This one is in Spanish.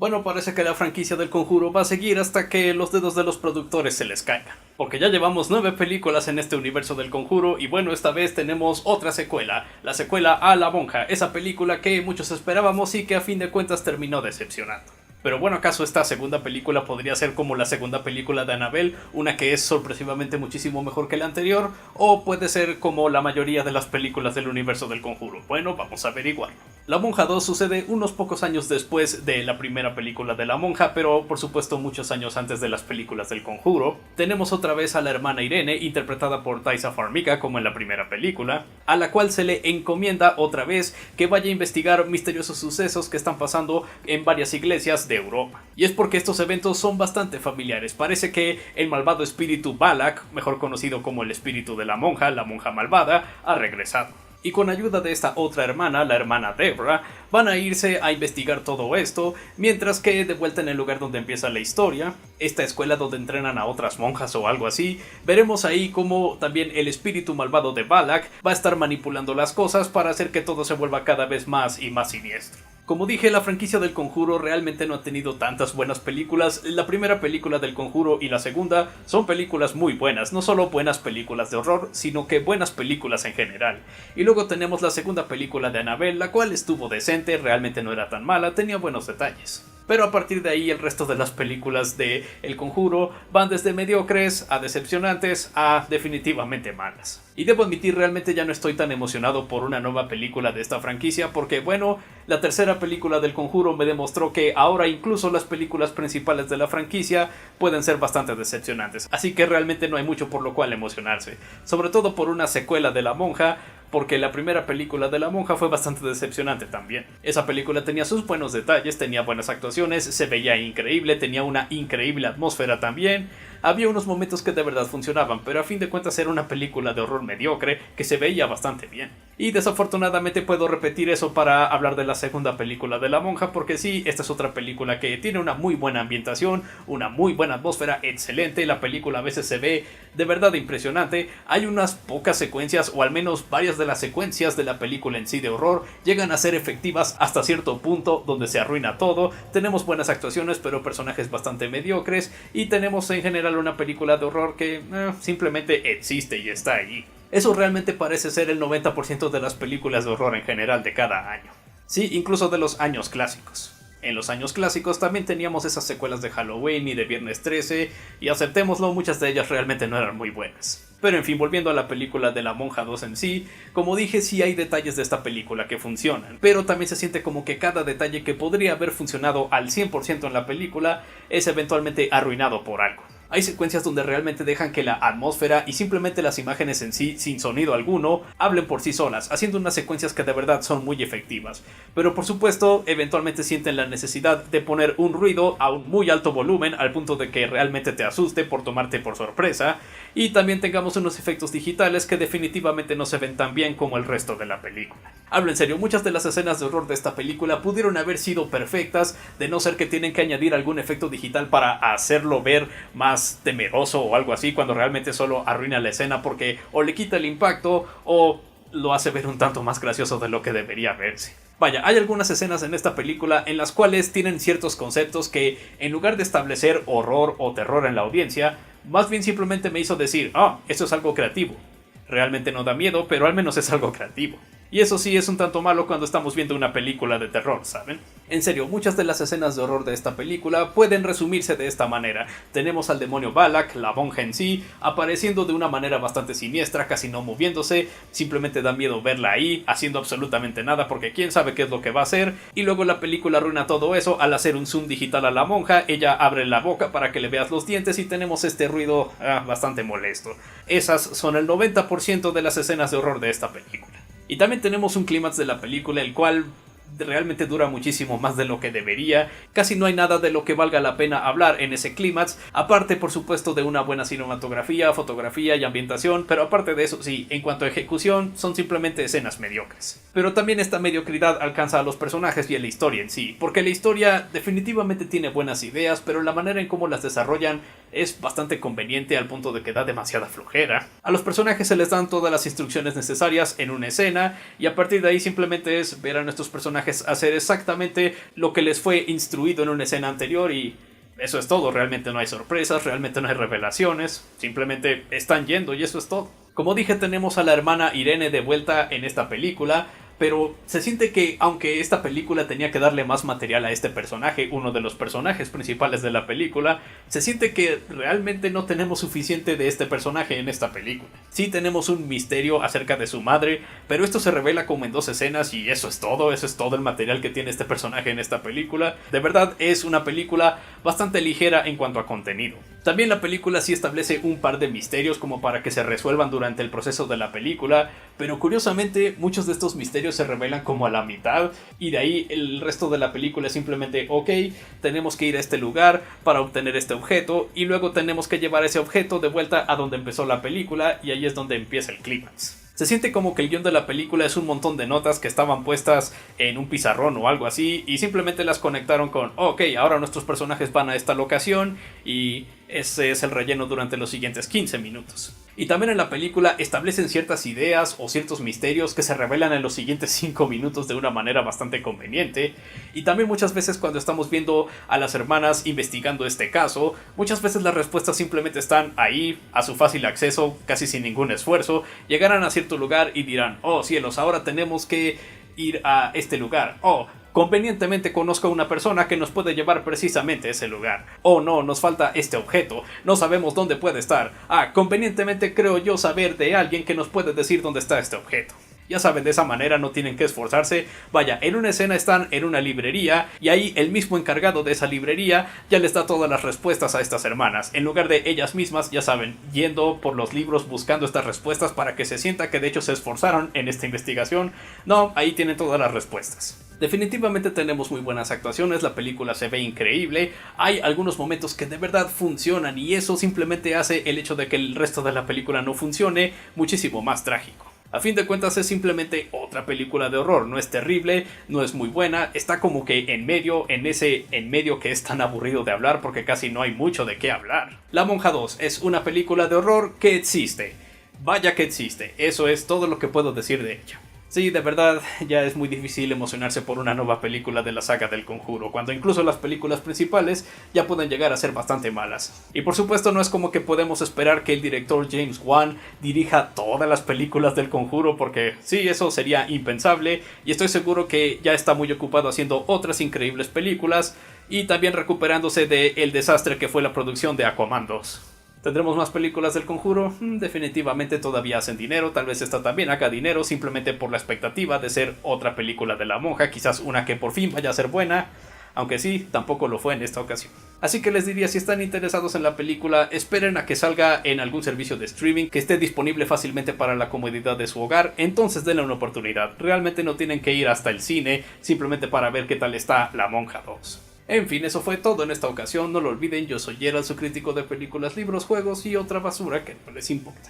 Bueno, parece que la franquicia del Conjuro va a seguir hasta que los dedos de los productores se les caigan. Porque ya llevamos 9 películas en este universo del Conjuro y bueno, esta vez tenemos otra secuela. La secuela a La Monja, esa película que muchos esperábamos y que a fin de cuentas terminó decepcionando. Pero bueno, ¿acaso esta segunda película podría ser como la segunda película de Annabelle, una que es sorpresivamente muchísimo mejor que la anterior? ¿O puede ser como la mayoría de las películas del universo del Conjuro? Bueno, vamos a averiguar. La Monja 2 sucede unos pocos años después de la primera película de La Monja, pero por supuesto muchos años antes de las películas del Conjuro. Tenemos otra vez a la hermana Irene, interpretada por Taissa Farmiga como en la primera película, a la cual se le encomienda otra vez que vaya a investigar misteriosos sucesos que están pasando en varias iglesias de Europa. Y es porque estos eventos son bastante familiares. Parece que el malvado espíritu Balak, mejor conocido como el espíritu de la monja malvada, ha regresado. Y con ayuda de esta otra hermana, la hermana Deborah, van a irse a investigar todo esto, mientras que de vuelta en el lugar donde empieza la historia, esta escuela donde entrenan a otras monjas o algo así, veremos ahí como también el espíritu malvado de Balak va a estar manipulando las cosas para hacer que todo se vuelva cada vez más y más siniestro. Como dije, la franquicia del Conjuro realmente no ha tenido tantas buenas películas. La primera película del Conjuro y la segunda son películas muy buenas, no solo buenas películas de horror, sino que buenas películas en general. Y luego tenemos la segunda película de Annabelle, la cual estuvo decente, realmente no era tan mala, tenía buenos detalles. Pero a partir de ahí el resto de las películas de El Conjuro van desde mediocres a decepcionantes a definitivamente malas. Y debo admitir, realmente ya no estoy tan emocionado por una nueva película de esta franquicia porque, bueno, la tercera película del Conjuro me demostró que ahora incluso las películas principales de la franquicia pueden ser bastante decepcionantes. Así que realmente no hay mucho por lo cual emocionarse. Sobre todo por una secuela de La Monja, porque la primera película de La Monja fue bastante decepcionante también. Esa película tenía sus buenos detalles, tenía buenas actuaciones, se veía increíble, tenía una increíble atmósfera también. Había unos momentos que de verdad funcionaban, pero a fin de cuentas era una película de horror mediocre que se veía bastante bien. Y desafortunadamente puedo repetir eso para hablar de la segunda película de La Monja, porque sí, esta es otra película que tiene una muy buena ambientación, una muy buena atmósfera, excelente, la película a veces se ve de verdad impresionante, hay unas pocas secuencias, o al menos varias de las secuencias de la película en sí de horror, llegan a ser efectivas hasta cierto punto donde se arruina todo, tenemos buenas actuaciones pero personajes bastante mediocres, y tenemos en general una película de horror que simplemente existe y está allí. Eso realmente parece ser el 90% de las películas de horror en general de cada año. Sí, incluso de los años clásicos. En los años clásicos también teníamos esas secuelas de Halloween y de Viernes 13, y aceptémoslo, muchas de ellas realmente no eran muy buenas. Pero en fin, volviendo a la película de La Monja 2 en sí, como dije, sí hay detalles de esta película que funcionan, pero también se siente como que cada detalle que podría haber funcionado al 100% en la película es eventualmente arruinado por algo. Hay secuencias donde realmente dejan que la atmósfera y simplemente las imágenes en sí, sin sonido alguno, hablen por sí solas, haciendo unas secuencias que de verdad son muy efectivas. Pero por supuesto, eventualmente sienten la necesidad de poner un ruido a un muy alto volumen, al punto de que realmente te asuste por tomarte por sorpresa, y también tengamos unos efectos digitales que definitivamente no se ven tan bien como el resto de la película. Hablo en serio, muchas de las escenas de horror de esta película pudieron haber sido perfectas, de no ser que tienen que añadir algún efecto digital para hacerlo ver más temeroso o algo así, cuando realmente solo arruina la escena porque o le quita el impacto o lo hace ver un tanto más gracioso de lo que debería verse. Vaya, hay algunas escenas en esta película en las cuales tienen ciertos conceptos que, en lugar de establecer horror o terror en la audiencia, más bien simplemente me hizo decir, esto es algo creativo. Realmente no da miedo, pero al menos es algo creativo. Y eso sí es un tanto malo cuando estamos viendo una película de terror, ¿saben? En serio, muchas de las escenas de horror de esta película pueden resumirse de esta manera. Tenemos al demonio Balak, la monja en sí, apareciendo de una manera bastante siniestra, casi no moviéndose, simplemente da miedo verla ahí, haciendo absolutamente nada porque quién sabe qué es lo que va a hacer, y luego la película arruina todo eso al hacer un zoom digital a la monja, ella abre la boca para que le veas los dientes y tenemos este ruido bastante molesto. Esas son el 90% de las escenas de horror de esta película. Y también tenemos un clímax de la película, el cual realmente dura muchísimo más de lo que debería. Casi no hay nada de lo que valga la pena hablar en ese clímax, aparte por supuesto de una buena cinematografía, fotografía y ambientación, pero aparte de eso sí, en cuanto a ejecución son simplemente escenas mediocres. Pero también esta mediocridad alcanza a los personajes y a la historia en sí, porque la historia definitivamente tiene buenas ideas, pero la manera en cómo las desarrollan es bastante conveniente al punto de que da demasiada flojera. A los personajes se les dan todas las instrucciones necesarias en una escena y a partir de ahí simplemente es ver a nuestros personajes hacer exactamente lo que les fue instruido en una escena anterior y eso es todo. Realmente no hay sorpresas, realmente no hay revelaciones, simplemente están yendo y eso es todo. Como dije, tenemos a la hermana Irene de vuelta en esta película, pero se siente que aunque esta película tenía que darle más material a este personaje, uno de los personajes principales de la película, se siente que realmente no tenemos suficiente de este personaje en esta película. Sí tenemos un misterio acerca de su madre, pero esto se revela como en 2 escenas y eso es todo el material que tiene este personaje en esta película. De verdad es una película bastante ligera en cuanto a contenido. También la película sí establece un par de misterios como para que se resuelvan durante el proceso de la película, pero curiosamente muchos de estos misterios se revelan como a la mitad y de ahí el resto de la película es simplemente ok, tenemos que ir a este lugar para obtener este objeto y luego tenemos que llevar ese objeto de vuelta a donde empezó la película y ahí es donde empieza el clímax. Se siente como que el guión de la película es un montón de notas que estaban puestas en un pizarrón o algo así y simplemente las conectaron con ok, ahora nuestros personajes van a esta locación y ese es el relleno durante los siguientes 15 minutos. Y también en la película establecen ciertas ideas o ciertos misterios que se revelan en los siguientes 5 minutos de una manera bastante conveniente. Y también muchas veces cuando estamos viendo a las hermanas investigando este caso, muchas veces las respuestas simplemente están ahí, a su fácil acceso, casi sin ningún esfuerzo. Llegarán a cierto lugar y dirán, oh cielos, ahora tenemos que ir a este lugar. Oh, convenientemente conozco a una persona que nos puede llevar precisamente a ese lugar. Oh no, nos falta este objeto, no sabemos dónde puede estar. Ah, convenientemente creo yo saber de alguien que nos puede decir dónde está este objeto. Ya saben, de esa manera no tienen que esforzarse. Vaya, en una escena están en una librería y ahí el mismo encargado de esa librería ya les da todas las respuestas a estas hermanas. En lugar de ellas mismas, ya saben, yendo por los libros buscando estas respuestas para que se sienta que de hecho se esforzaron en esta investigación. No, ahí tienen todas las respuestas. Definitivamente tenemos muy buenas actuaciones, la película se ve increíble, hay algunos momentos que de verdad funcionan y eso simplemente hace el hecho de que el resto de la película no funcione muchísimo más trágico. A fin de cuentas es simplemente otra película de horror, no es terrible, no es muy buena, está como que en medio que es tan aburrido de hablar porque casi no hay mucho de qué hablar. La Monja 2 es una película de horror que existe, vaya que existe, eso es todo lo que puedo decir de ella. Sí, de verdad, ya es muy difícil emocionarse por una nueva película de la saga del Conjuro, cuando incluso las películas principales ya pueden llegar a ser bastante malas. Y por supuesto no es como que podemos esperar que el director James Wan dirija todas las películas del Conjuro, porque sí, eso sería impensable, y estoy seguro que ya está muy ocupado haciendo otras increíbles películas, y también recuperándose del desastre que fue la producción de Aquaman 2. ¿Tendremos más películas del Conjuro? Definitivamente todavía hacen dinero, tal vez esta también haga dinero simplemente por la expectativa de ser otra película de la monja, quizás una que por fin vaya a ser buena, aunque sí, tampoco lo fue en esta ocasión. Así que les diría, si están interesados en la película, esperen a que salga en algún servicio de streaming que esté disponible fácilmente para la comodidad de su hogar, entonces denle una oportunidad. Realmente no tienen que ir hasta el cine simplemente para ver qué tal está La Monja 2. En fin, eso fue todo en esta ocasión, no lo olviden, yo soy Gerald, su crítico de películas, libros, juegos y otra basura que no les importa.